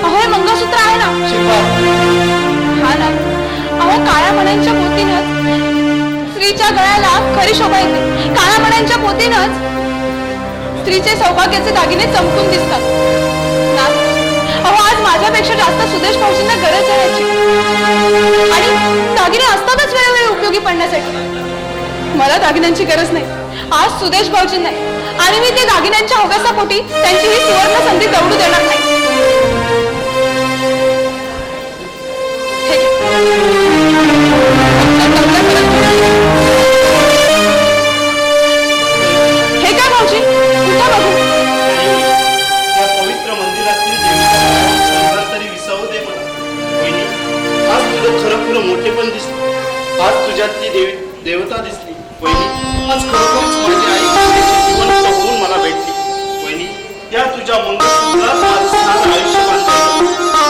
अहो हे मंगळसूत्र आहे ना? शिल्पा हा ना. अहो काळ्या मण्यांच्या मोतीनच स्त्रीच्या गळ्याला खरी शोभा येते. काळ्या मण्यांच्या मोतीनच स्त्रीचे सौभाग्याचे दागिने चमकून दिसतात ना. अहो आज माझ्यापेक्षा जास्त सुदेश भाऊजींना गरज आहे याची. आणि दागिने असतातच वेळोवेळी उपयोगी पडण्यासाठी. मला दागिन्यांची गरज नाही. आज सुदेश भाऊजी नाही आणि मी ते दागिन्यांच्या हव्यासापोटी त्यांची ही सुवर्ण संधी दौडू देणार नाही. हे घे. हे काय भाऊजी कुठं बघू? या पवित्र मंदिरातील देवीचा तरी विसावू दे मला. वहिनी, आज तुझं खरं खुरं मोठेपण दिसलं. आज तुझ्यातली देवता दिसली. वहिनी, आज खरोखरच माझी आई तिचे जीवन होऊन मला भेटली. वहिनी, या तुझ्या मंगळसूत्रात माझं आयुष्य बांधलं.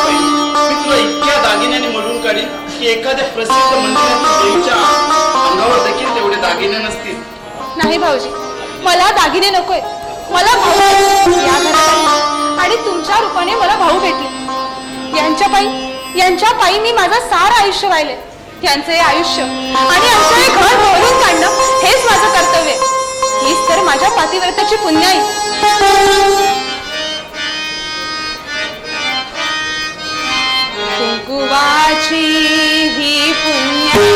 वहिनी, मी तुला इतक्या दागिन्याने मडून काढीन की एखाद्या प्रसिद्ध मंदिरातील देवीच्या अंगावर देखील तेवढे दागिने नसतील. नाही भाऊजी, मला दागिने नकोय. मला भाऊ या घरात आहे आणि तुमच्या रूपाने मला भाऊ भेटले. यांच्या पायी मी माझं सारं आयुष्य वाहिले. त्यांचं हे आयुष्य आणि आमचं हे घर भरून काढणं हेच माझं कर्तव्य. हीच तर माझ्या पातिव्रत्याची पुण्याई. कुंकुवाची ही पुण्याई.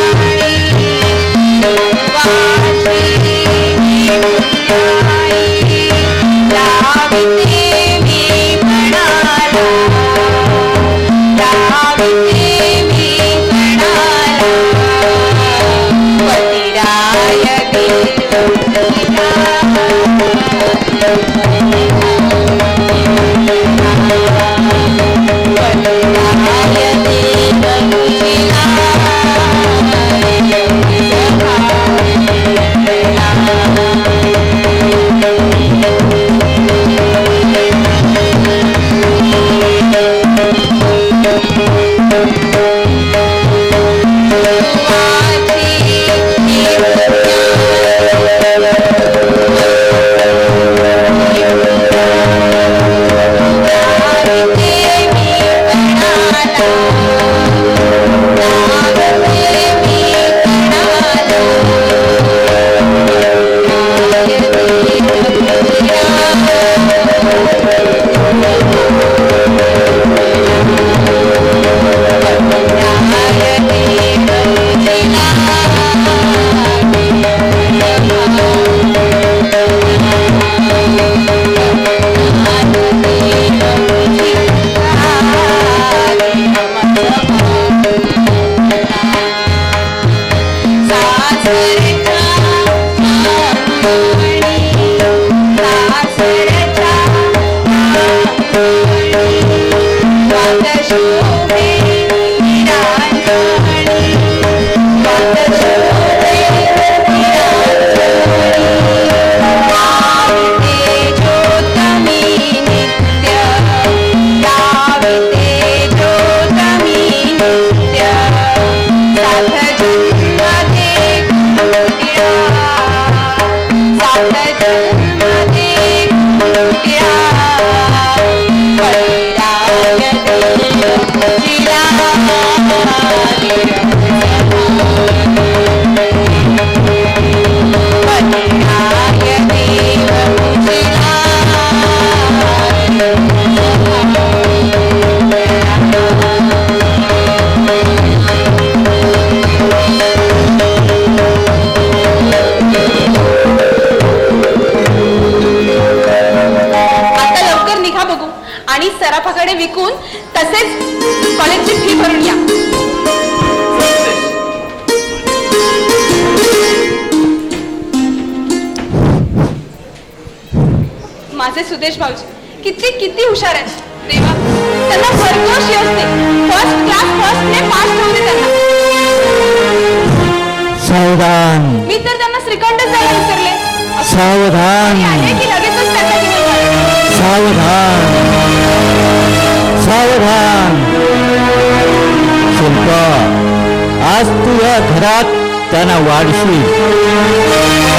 माझे सुदेश भाऊजी किती किती हुशार आहेत देवा, त्यांना भरघोस यश दे. फर्स्ट क्लास फर्स्टने पास होऊ दे त्यांना. सावधान मी तर त्यांना श्रीखंडच द्यायला विसरले. सावधान मी आले की लगेचच त्यांचा दिवस झाला. सावधान सावधान. शिल्पा, आज तू या घरात त्यांना वाढशील.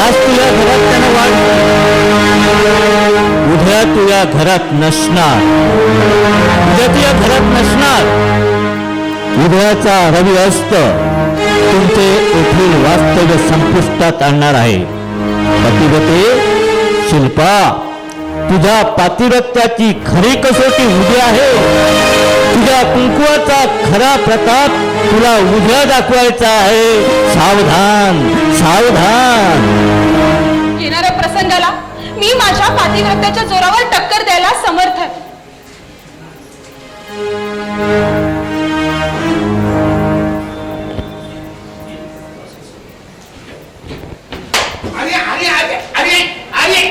आज तू या घरात त्यांना वाढशील. उद्या तू या घरात नसणार. उद्या तू या घरात नसणार. उद्याचा रवी अस्त तुमचे येथील वास्तव्य संपुष्टात आणणार आहे. पतिव्रते शिल्पा, तुझ्या पातिव्रत्याची खरी कसोटी उद्या आहे. तुझ्या कुंकुवाचा खरा प्रताप तुला उद्या दाखवायचा आहे. सावधान सावधान. येणाऱ्या प्रसंगाला मी माझ्या पातिव्रत्याच्या जोरावर टक्कर द्यायला समर्थ आहे. अरे अरे अरे अरे अरे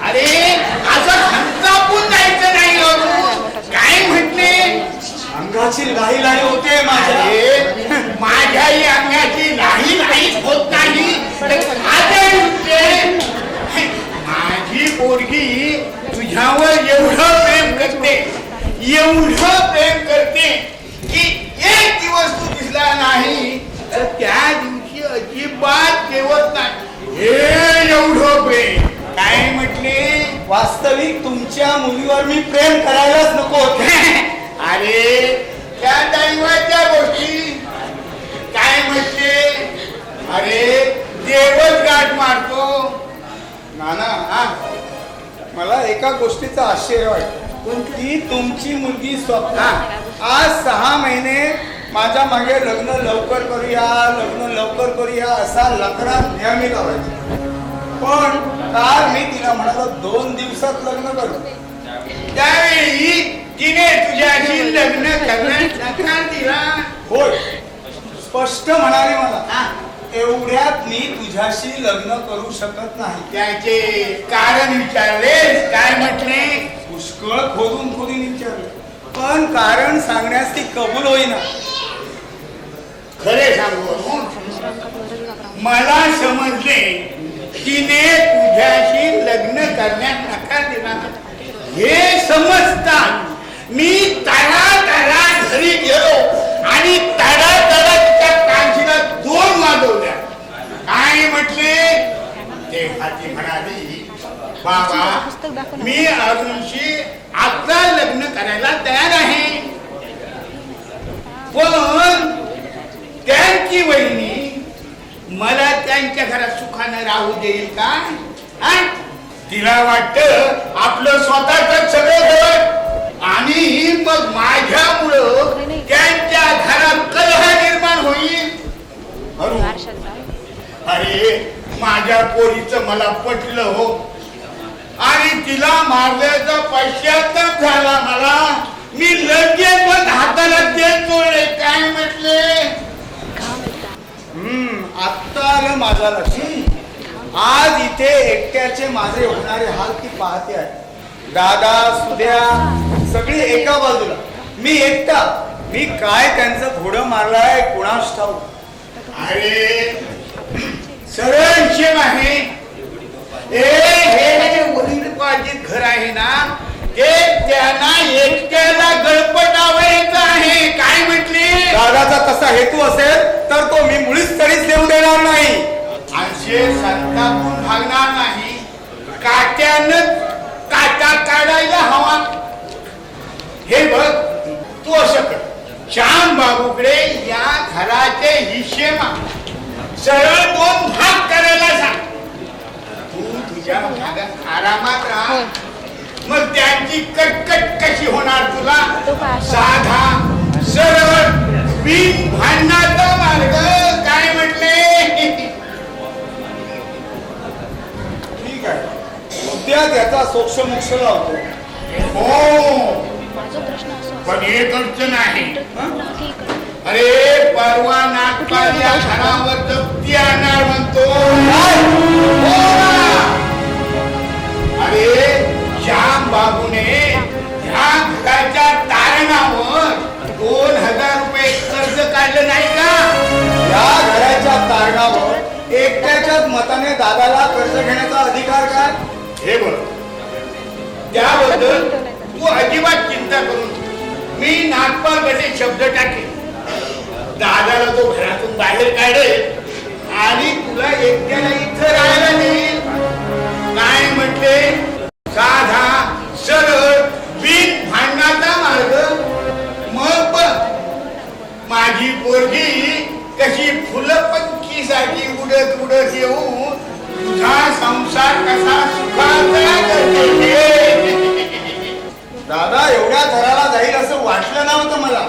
अरे असं संतापून जायचं नाही हो तू. काय म्हटले? अंगाची लाही लाही होते माझ्या. अरे, माझ्याही अंगाची नाही नाही होत नाही. आजही होते. माझी पोरगी तुझ्यावर एवढं प्रेम करते, एवढं प्रेम करते की एक दिवस तू दिसला नाही तर त्या दिवशी अजिबात जेवत नाही. हे एवढं प्रेम. काय म्हटले? वास्तविक तुमच्या मुलीवर मी प्रेम करायलाच नको होते. अरे त्या दैवाच्या गोष्टी. काय म्हटले? अरे देवच गाठ मारतो. नाना, मला एका गोष्टीचा आश्चर्य वाटतं की तुमची मुलगी स्वप्ना आज 6 महिने माझ्या मागे लग्न लवकर करूया, लग्न लवकर करूया असा लकरा नेहमी लावायचा. पण काल मी तिला म्हणालो 2 दिवसात लग्न करू. त्यावेळी तिने तुझ्याशी लग्न करण्यास नकार दिला. होय, स्पष्ट म्हणाले मला, एवढ्यात मी तुझ्याशी लग्न करू शकत नाही. त्याचे कारण विचारलेस? काय म्हटले? पुष्कळ खोदून खोदून विचारले, पण कारण सांगण्यास ती कबूल होईना. खरे सांगू, मला समजले तिने तुझ्याशी लग्न करण्यास नकार दिला. हे समजतात मी तडा घरी गेलो आणि तडा तिच्या कांशीला 2 वाजवल्या. काय म्हटले? तेव्हा ती म्हणाली, बाबा मी अरुणशी आता लग्न करायला तयार आहे. पण त्यांची वहिनी मला त्यांच्या घरात सुखानं राहू देईल का? तिला वाटतं आपलं स्वतःच सगळं घर आणि मग माझ्यामुळं त्यांच्या घरात कलह निर्माण होईल. अरे माझ्या पोरीचं मला पटलं हो, आणि तिला मारल्याचा पश्चाताप झाला मला. मी लगेच पण हाताला तेल चोळले. काय म्हटले? आत्ता आलं माझ्या लक्षात. आज इथे एकट्याचे माझे होणारे हाल ती पाहते आहे. दादा सुद्या सगळी एका बाजूला, मी एकटा. मी काय त्यांचं घोडं मारलाय कुणास ठाऊक. अरे सरळ हिशेब आहे. हे जे वरील बाजीत घर आहे ना, ते त्यांना एकट्याला गळपटावायचं आहे. काय म्हटले? दादाचा तसा हेतू असेल तर तो मी मुळीच तरीच देऊ देणार नाही. असे संतापून भागणार नाही. काट्यानं काटा काढायला हवा. हे बघ, तू असं कर, श्याम बाबूकडे या घराचे हिस्से माग. सरळ 2 भाग करायला सांग. तू तुझ्या भागात आरामात राहा. मग त्यांची कटकट कशी होणार तुला? साधा सरळ बिन भांडणाचा मार्ग. काय म्हटले? ठीक आहे, उद्या त्याचा सोक्षमोक्ष लावतो. हो, पण एक अडचण आहे. अरे परवा नागपाल या घरावर जप्ती आणणार म्हणतो. हो ना? अरे एकट्याच्याच मताने दादाला कर्ज घेण्याचा अधिकार काय? हे बघ, त्याबद्दल तू अजिबात चिंता करू नको. मी नागपालकडे शब्द टाकेन, दादाला तो घरातून बाहेर काढेल आणि तुला एकट्याला इथं राहायला देईल. काय म्हटले? साधा सरळ बिन भांडणाचा मार्ग. मग बघ माझी पोरगी कशी फुलपंखीसाठी उडत उडत येऊन तुझा संसार कसा सुखाचा करते. दादा एवढ्या थराला जाईल असं वाटलं नव्हतं मला.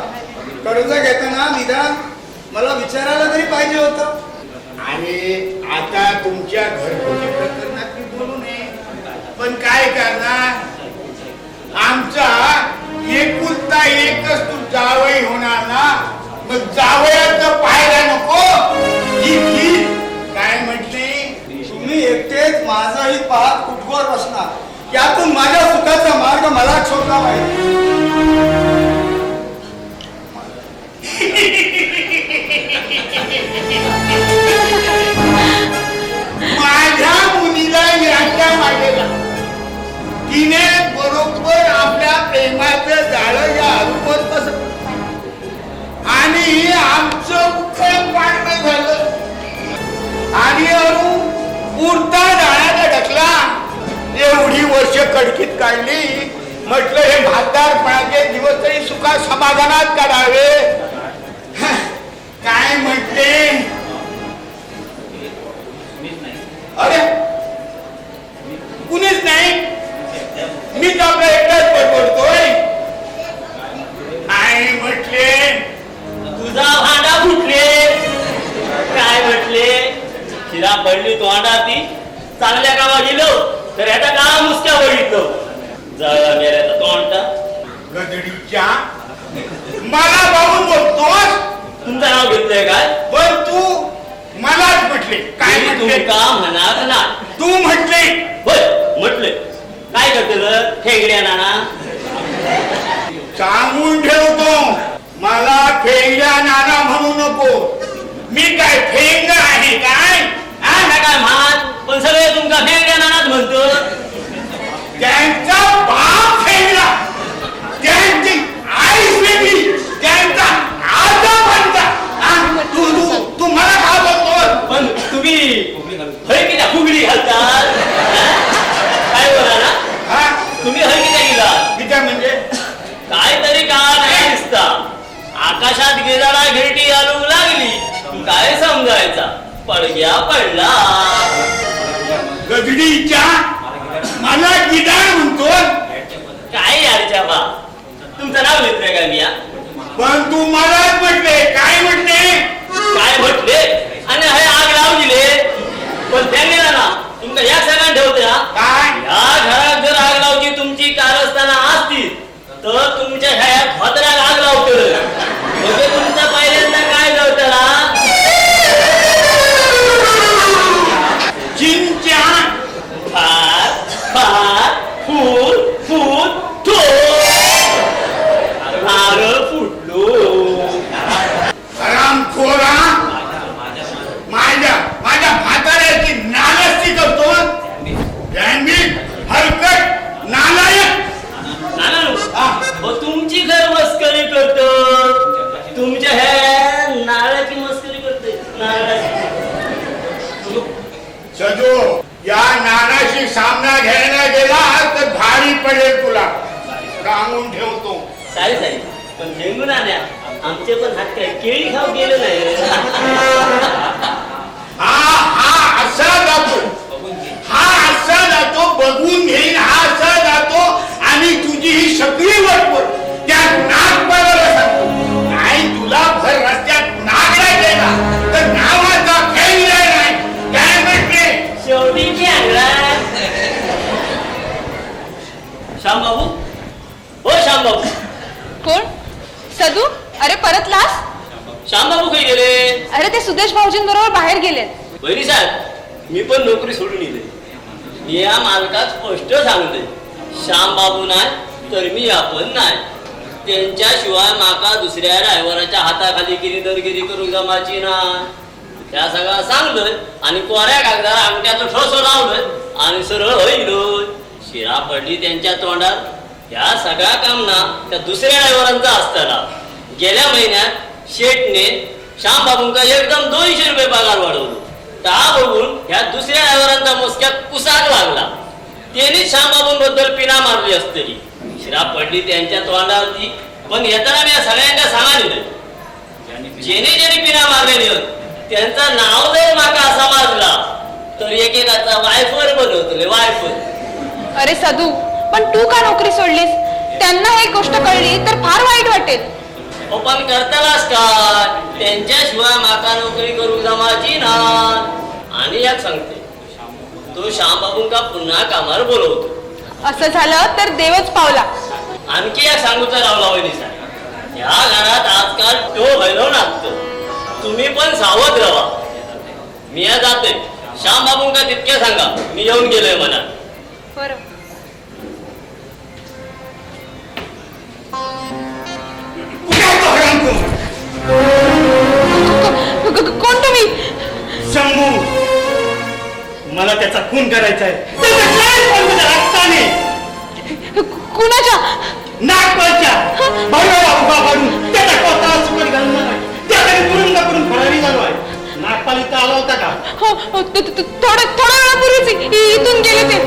कर्ज घेताना निदान मला विचारायला तरी पाहिजे होतं. आणि आता तुमच्या घरगुती प्रकरणात मी बोलू नये, पण काय करणार? आमचा एकुलता एकच तू जावई होणार ना, मग जावयाचं पाहायला नको. ही काय म्हटली? तुम्ही एकटेच माझंही पाहत कुठवर बसणार. यातून माझ्या सुखाचा मार्ग मला शोधला पाहिजे. माझ्या मुलीला याच्या मागेला तिने बरोबर आपल्या प्रेमाचं जाळं या अरुपत बसत आणि आमचं मुख्य पाडणं झालं आणि अरु पुरता जाळ्याला ढकला. एवढी वर्ष कडकीत काढली, म्हटलं हे म्हातारपणाचे दिवस तरी सुखा समाधानात काढावे. काय म्हटले? अरे कुणीच नाही, मीच आपला एकटाच पडतोय. काय म्हटले? तुझा भांडा फुटले. काय म्हटले? शिरा पडली तोंडा ती चांगल्या कामा गेलो तर ह्याचा काम मुसक्या बघितलं. जळा मेल्याचा तोंडा. गदडीच्या मला पाहून बोलतोस? तुमचं नाव घेतलंय काय? पण तू मलाच म्हटले. काय मी म्हटले? तुमका म्हणणार ना. तू म्हटले. होय म्हटले. काय करते ठेंगड्या नाना? सांगून ठेवतो, मला फेंग्या नाना म्हणू नको. मी काय फेंग आहे काय? काय मान पण सगळे तुमका फेंगड्या नानाच म्हणतो. त्यांचा बाप फेंगला, त्यांची आई वेगळी, त्यांचा आजा म्हणता. तू मला का बोलतो? पण तुम्ही हय की त्या फुगडी घालतात. काय बोला ना? हा तुम्ही हय की त्या गेला विचार म्हणजे काहीतरी का नाही दिसता. आकाशात गिराडा घिरटी आलू लागली काय समजायचा? पडग्या पडला. गजडीच्या मला गिदार म्हणतो. काय यारच्या बा तुमचं नाव घेतलंय का मी? पण तू मलाच म्हटले. काय म्हटले? काय म्हटले? आणि हे आग लावून दिले. पण त्यांनी ना तुमका या सगळ्यांना ठेवते हा. काय? या घरात जर आग लावची तुमची कारस्थाना असतील तर तुमच्या ह्या धोत्र्याला आग लावतं. म्हणजे तुमचा पहिल्यांदा काय लावताना चिंच्या फार फार फूल फूल थो नारळ फुटलो. रामखोरा माझ्या म्हाताऱ्याची नालस्ती करतो. हलकट नालायक. नाना तुमची घर मस्करी करतो. तुमच्या ह्या नारळाची मस्करी करते. सजो या नानाशी सामना घ्यायला गेला तर भारी पडेल तुला. सांगून ठेवतो. सारी सारी पण झेंगून आल्या आमचे पण हात काय केळी खाऊ गेले नाही. हा असा जातो, हा असा जातो, बघून घेईन हा असा जातो आणि तुझी ही सगळी वटवट त्या नागपालाला सांगतो. नाही तुला भर रस्त्यात नागडा गेला तर नावाचा फैला नाही. काय म्हटले? शेवटी श्यामबाबू. हो श्यामबाबू. कोण? सदू? अरे परतलास? श्यामबाबू काही गेले? अरे ते सुदेश भाऊजींबरोबर बाहेर गेलेत. बहिणी साहेब मी पण नोकरी सोडून येते. मी या मालकात स्पष्ट सांगते श्यामबाबू नाही तर मी आपण नाही. त्यांच्याशिवाय माका दुसऱ्या ड्रायव्हराच्या हाताखाली गिरीदरगिरी करून जमाची ना. त्या सगळं सांगलोय आणि कोऱ्या कागदार अंगठ्याचं ठोसं लावलोय आणि सरळ होईल. शिरा पडली त्यांच्या तोंडात. या सगळ्या कामना त्या दुसऱ्या ड्रायव्हरांचा असताना गेल्या महिन्यात शेठने श्याम बाबूंका एकदम 200 रुपये पगार वाढवलो. ता बघून ह्या दुसऱ्या ड्रायव्हरांचा मुसक्यात कुसाक लागला. त्यांनी श्याम बाबूंबद्दल पिना मारली असतली. शिरा पडली त्यांच्या तोंडावरती. पण येताना मी या सगळ्यांना सांगायला जेने जेने पिना मारलेली होत त्यांचं नाव जर माका असा मारला तर एकेकाचा वायफर बनवतले वायफर. अरे सदू, पण तू का नोकरी सोडलीस? त्यांना एक गोष्ट कळली तर फार वाईट वाटेल. पण करतालाच काय? त्यांच्याशिवाय माका नोकरी करू जमाची ना. आणि एक सांगते, तो श्याम बाबूंका पुन्हा कामावर बोलवतो. असं झालं तर देवच पावला. आणखी एक सांगूचा रावला वहिनीचा, या घरात आजकाल तो भैरव नाचतो. तुम्ही पण सावध राहा. मी या जाते. श्याम बाबूंका तितके सांगा मी येऊन गेलोय म्हणा. बरं. कोण तुम्ही? शंभू, मला त्याचा खून करायचा आहे. रक्ताने कुणाच्या? नागपालच्या भैरवा उभा पाडून त्याचा कोता सुकट घालणार आहे. त्याकडे तुरुंग करून फरारी झालो आहे. नागपाल इथं आला होता का? थोड्या वेळापूर्वीच इथून गेले ते.